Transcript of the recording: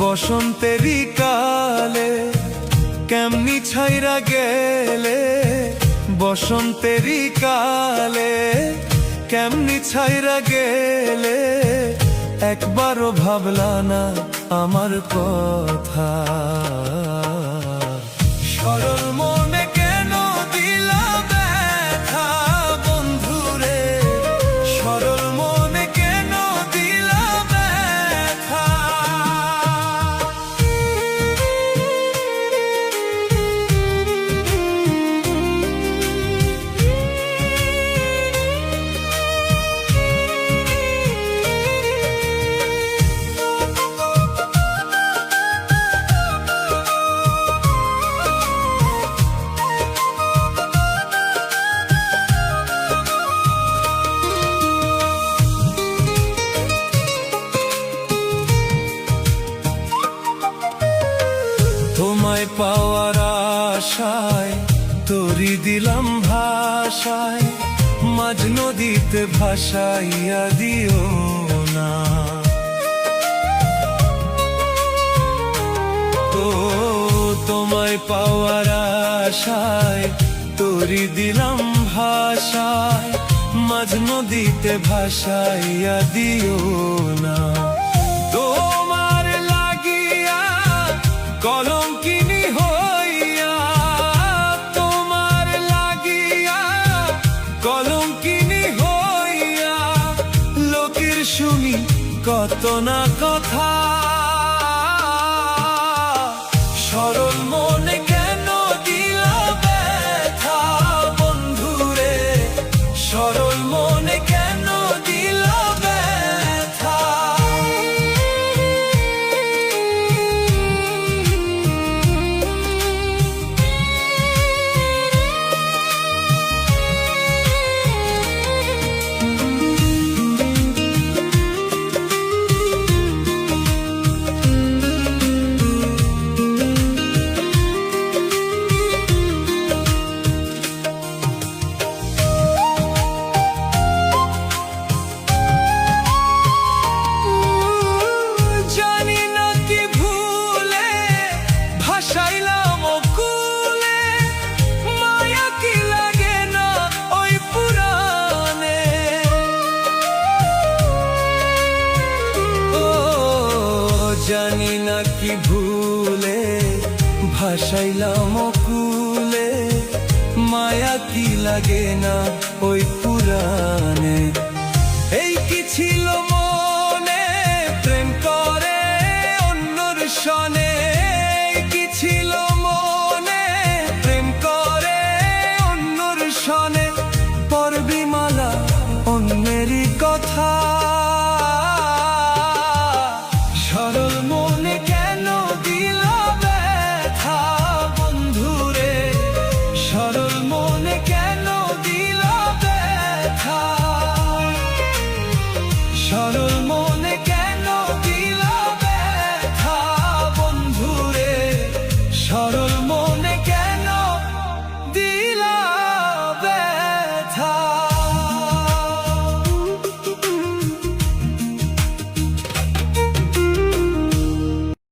বসন্তেরই কালে কেমনি ছাইরা গেলে, বসন্তেরই কালে কেমনি ছাইরা গেলে, একবারও ভাবলা না আমার কথা। সরল মনে কেন দিলা ব্যথা বন্ধুরে, সরল মনে কেন দিলা ব্যথা। তোমায় পাওয়ার আশায় তোরি দিলাম ভাষায়, মাঝ নদীতে ভাসাইয়া দিও না। ও তোমায় পাওয়ার আশায় তোরি দিলাম ভাষায়, মাঝ নদীতে ভাসাইয়া দিও না। তোমার লাগিয়া কলঙ্কিনী হইয়া, তোমার লাগিয়া কলঙ্কিনী হইয়া, লোকের শুনি কত না কথা। সরল মনে কেন দিলা ব্যথা বন্ধুরে, সরল মনে কেন দিলা ব্যথা। জানি না কি ভুলে ভাসাইলাম কুলে, মায়া কি লাগে না ওই পুরানে।